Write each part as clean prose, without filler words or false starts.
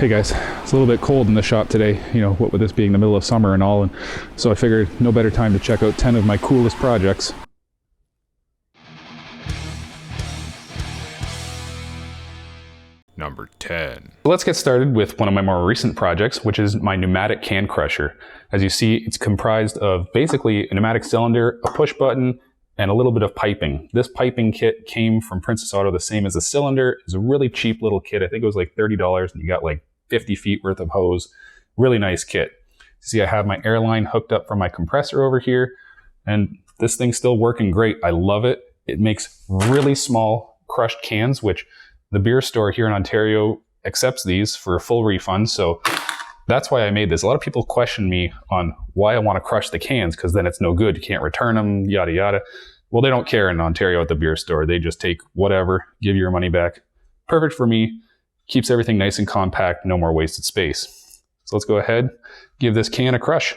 Hey guys, it's a little bit cold in the shop today, you know, what with this being the middle of summer and all, and so I figured no better time to check out 10 of my coolest projects. Number 10. Let's get started with one of my more recent projects, which is my pneumatic can crusher. As you see, it's comprised of basically a pneumatic cylinder, a push button, and a little bit of piping. This piping kit came from Princess Auto, the same as the cylinder. It's a really cheap little kit. I think it was like $30, and you got like 50 feet worth of hose. Really nice kit. See, I have my airline hooked up from my compressor over here, and this thing's still working great. I love it. It makes really small crushed cans, which the beer store here in Ontario accepts these for a full refund. So that's why I made this. A lot of people question me on why I want to crush the cans, because then it's no good. You can't return them, yada, yada. Well, they don't care in Ontario at the beer store. They just take whatever, give you your money back. Perfect for me. Keeps everything nice and compact, no more wasted space. So let's go ahead, give this can a crush.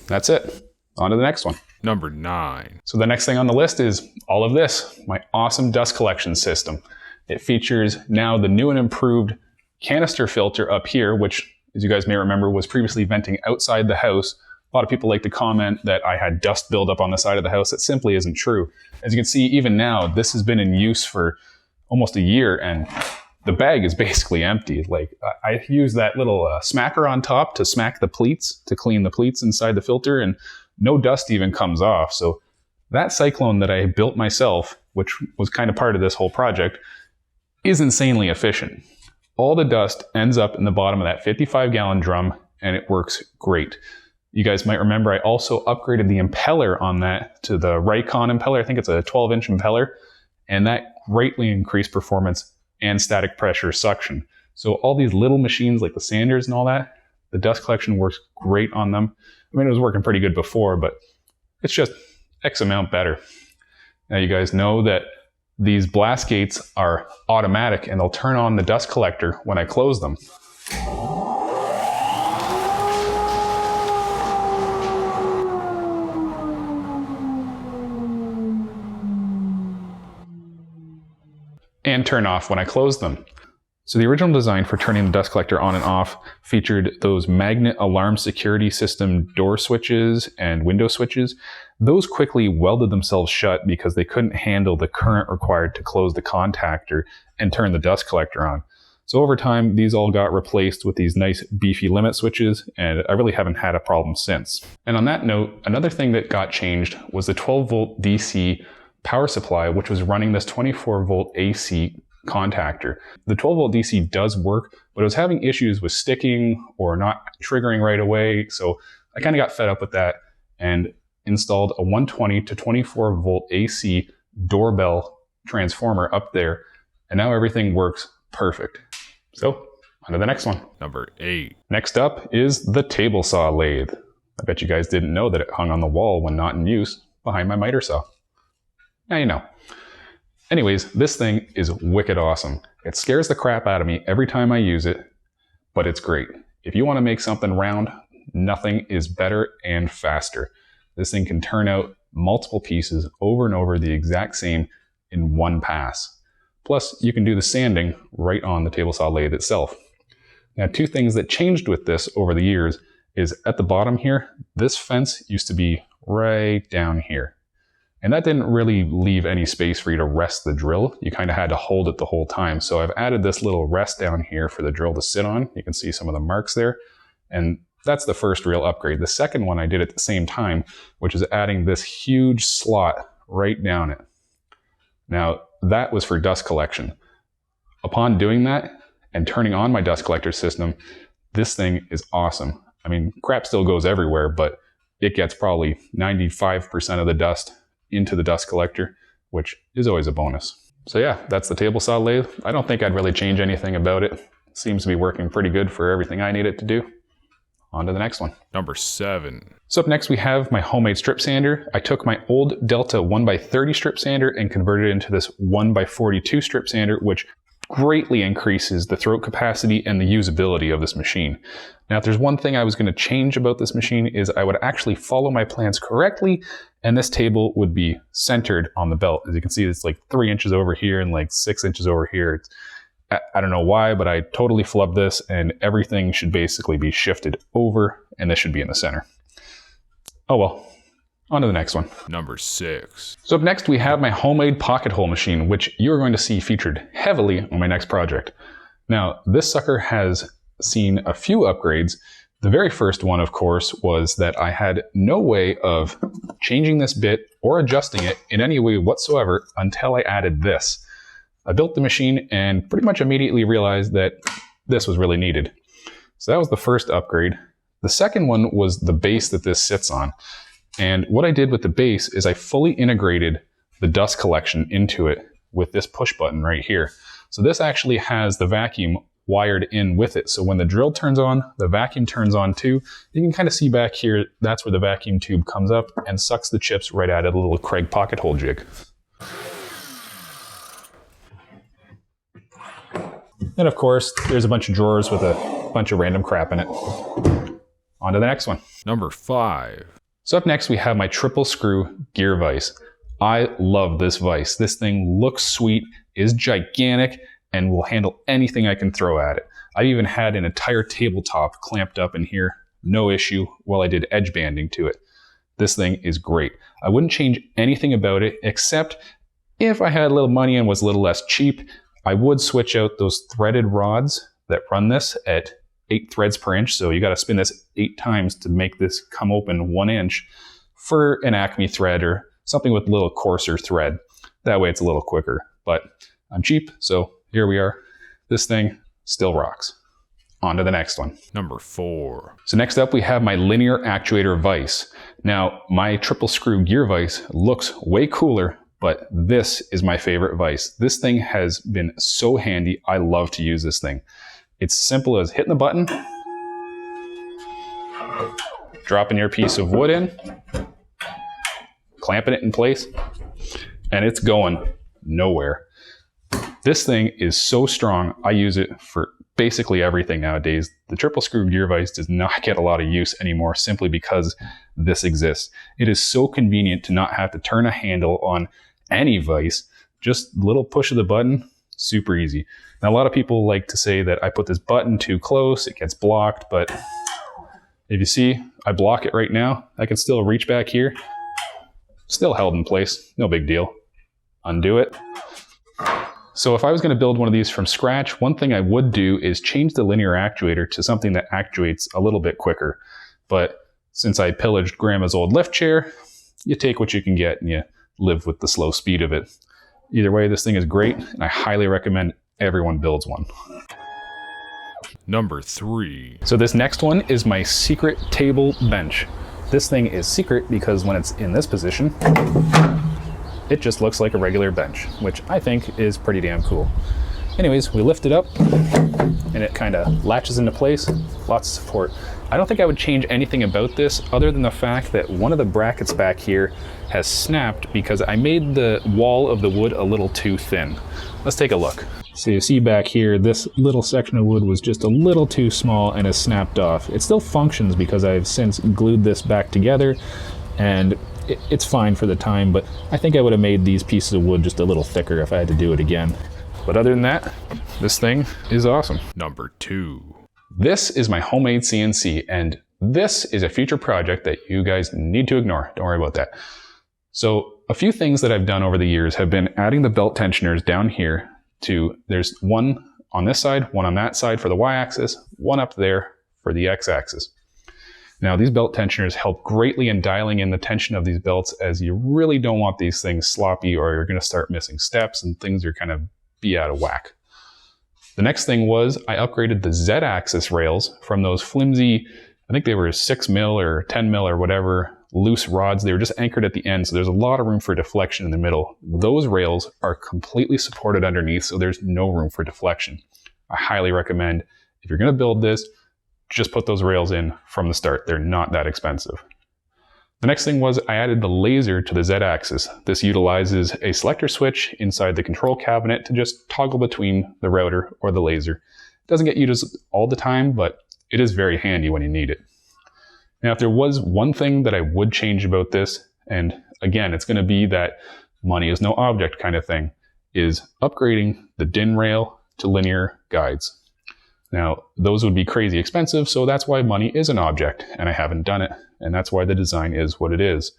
That's it. On to the next one. Number 9. So the next thing on the list is all of this, my awesome dust collection system. It features now the new and improved canister filter up here, which, as you guys may remember, was previously venting outside the house. A lot of people like to comment that I had dust buildup on the side of the house. That simply isn't true. As you can see, even now, this has been in use for almost a year, and the bag is basically empty. Like, I use that little smacker on top to smack the pleats, to clean the pleats inside the filter, and no dust even comes off. So that cyclone that I built myself, which was kind of part of this whole project, is insanely efficient. All the dust ends up in the bottom of that 55-gallon drum, and it works great. You guys might remember I also upgraded the impeller on that to the Raycon impeller. I think it's a 12-inch impeller, and that greatly increased performance and static pressure suction. So all these little machines like the sanders and all that, the dust collection works great on them. I mean, it was working pretty good before, but it's just X amount better. Now you guys know that these blast gates are automatic, and they'll turn on the dust collector when I close them. And turn off when I close them. So the original design for turning the dust collector on and off featured those magnet alarm security system door switches and window switches. Those quickly welded themselves shut because they couldn't handle the current required to close the contactor and turn the dust collector on. So over time, these all got replaced with these nice beefy limit switches, and I really haven't had a problem since. And on that note, another thing that got changed was the 12-volt DC power supply, which was running this 24-volt AC contactor. The 12-volt DC does work, but it was having issues with sticking or not triggering right away. So I kind of got fed up with that and installed a 120 to 24-volt AC doorbell transformer up there. And now everything works perfect. So on to the next one. Number 8. Next up is the table saw lathe. I bet you guys didn't know that it hung on the wall when not in use behind my miter saw. Now you know. Anyways, this thing is wicked awesome. It scares the crap out of me every time I use it, but it's great. If you want to make something round, nothing is better and faster. This thing can turn out multiple pieces over and over the exact same in one pass. Plus, you can do the sanding right on the table saw lathe itself. Now, two things that changed with this over the years is at the bottom here, this fence used to be right down here. And that didn't really leave any space for you to rest the drill. You kind of had to hold it the whole time. So I've added this little rest down here for the drill to sit on. You can see some of the marks there. And that's the first real upgrade. The second one I did at the same time, which is adding this huge slot right down it. Now, that was for dust collection. Upon doing that and turning on my dust collector system, this thing is awesome. I mean, crap still goes everywhere, but it gets probably 95% of the dust into the dust collector, which is always a bonus. So yeah, that's the table saw lathe. I don't think I'd really change anything about it. It seems to be working pretty good for everything I need it to do. On to the next one. Number 7. So up next we have my homemade strip sander. I took my old Delta 1x30 strip sander and converted it into this 1x42 strip sander, which greatly increases the throat capacity and the usability of this machine. Now, if there's one thing I was going to change about this machine is I would actually follow my plans correctly, and this table would be centered on the belt. As you can see, it's like 3 inches over here and like 6 inches over here. I don't know why, but I totally flubbed this, and everything should basically be shifted over, and this should be in the center. Oh well. On to the next one. Number 6. So up next we have my homemade pocket hole machine, which you're going to see featured heavily on my next project. Now, this sucker has seen a few upgrades. The very first one, of course, was that I had no way of changing this bit or adjusting it in any way whatsoever until I added this. I built the machine and pretty much immediately realized that this was really needed. So that was the first upgrade. The second one was the base that this sits on. And what I did with the base is I fully integrated the dust collection into it with this push button right here. So this actually has the vacuum wired in with it. So when the drill turns on, the vacuum turns on too. You can kind of see back here, that's where the vacuum tube comes up and sucks the chips right out of the little Craig pocket hole jig. And of course, there's a bunch of drawers with a bunch of random crap in it. On to the next one. Number 5. So up next we have my triple screw gear vise. I love this vise. This thing looks sweet, is gigantic, and will handle anything I can throw at it. I even had an entire tabletop clamped up in here, no issue, while I did edge banding to it. This thing is great. I wouldn't change anything about it, except if I had a little money and was a little less cheap, I would switch out those threaded rods that run this at 8 threads per inch, so you got to spin this 8 times to make this come open 1 inch, for an Acme thread or something with a little coarser thread. That way it's a little quicker, but I'm cheap, so here we are. This thing still rocks. On to the next one. Number 4. So next up we have my linear actuator vise. Now, my triple screw gear vise looks way cooler, but this is my favorite vise. This thing has been so handy. I love to use this thing. It's simple as hitting the button, dropping your piece of wood in, clamping it in place, and it's going nowhere. This thing is so strong. I use it for basically everything nowadays. The triple screw gear vise does not get a lot of use anymore simply because this exists. It is so convenient to not have to turn a handle on any vise. Just a little push of the button, super easy. Now, a lot of people like to say that I put this button too close, it gets blocked, but if you see, I block it right now. I can still reach back here, still held in place, no big deal. Undo it. So if I was going to build one of these from scratch, one thing I would do is change the linear actuator to something that actuates a little bit quicker. But since I pillaged Grandma's old lift chair, you take what you can get and you live with the slow speed of it. Either way, this thing is great, and I highly recommend everyone builds one. Number 3. So this next one is my secret table bench. This thing is secret because when it's in this position, it just looks like a regular bench, which I think is pretty damn cool. Anyways, we lift it up and it kind of latches into place, lots of support. I don't think I would change anything about this other than the fact that one of the brackets back here has snapped because I made the wall of the wood a little too thin. Let's take a look. So you see back here, this little section of wood was just a little too small and has snapped off. It still functions because I've since glued this back together and it's fine for the time, but I think I would have made these pieces of wood just a little thicker if I had to do it again. But other than that, this thing is awesome. Number 2. This is my homemade CNC, and this is a future project that you guys need to ignore. Don't worry about that. So a few things that I've done over the years have been adding the belt tensioners down here to, there's one on this side, one on that side for the Y-axis, one up there for the X-axis. Now, these belt tensioners help greatly in dialing in the tension of these belts, as you really don't want these things sloppy or you're going to start missing steps and things are kind of be out of whack. The next thing was I upgraded the Z-axis rails from those flimsy, I think they were 6 mil or 10 mil or whatever, loose rods. They were just anchored at the end, so there's a lot of room for deflection in the middle. Those rails are completely supported underneath, so there's no room for deflection. I highly recommend, if you're going to build this, just put those rails in from the start. They're not that expensive. The next thing was I added the laser to the Z-axis. This utilizes a selector switch inside the control cabinet to just toggle between the router or the laser. It doesn't get used all the time, but it is very handy when you need it. Now, if there was one thing that I would change about this, and again, it's going to be that money is no object kind of thing, is upgrading the DIN rail to linear guides. Now, those would be crazy expensive, so that's why money is an object, and I haven't done it, and that's why the design is what it is.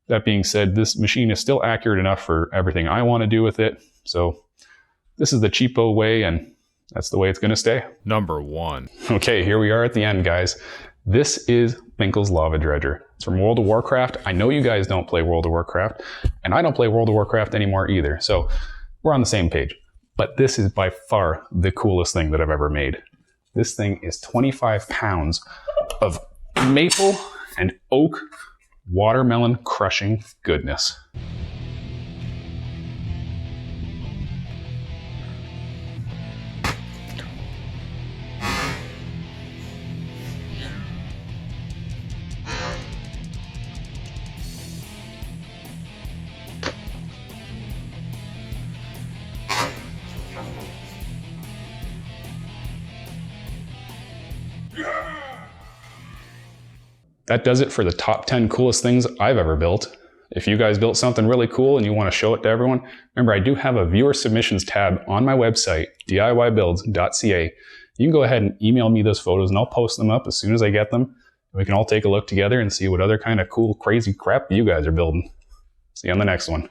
That being said, this machine is still accurate enough for everything I want to do with it, so this is the cheapo way, and that's the way it's going to stay. Number 1. Okay, here we are at the end, guys. This is Finkel's Lava Dredger. It's from World of Warcraft. I know you guys don't play World of Warcraft, and I don't play World of Warcraft anymore either, so we're on the same page. But this is by far the coolest thing that I've ever made. This thing is 25 pounds of maple and oak watermelon crushing goodness. That does it for the top 10 coolest things I've ever built. If you guys built something really cool and you want to show it to everyone, remember I do have a viewer submissions tab on my website, diybuilds.ca. You can go ahead and email me those photos and I'll post them up as soon as I get them. We can all take a look together and see what other kind of cool, crazy crap you guys are building. See you on the next one.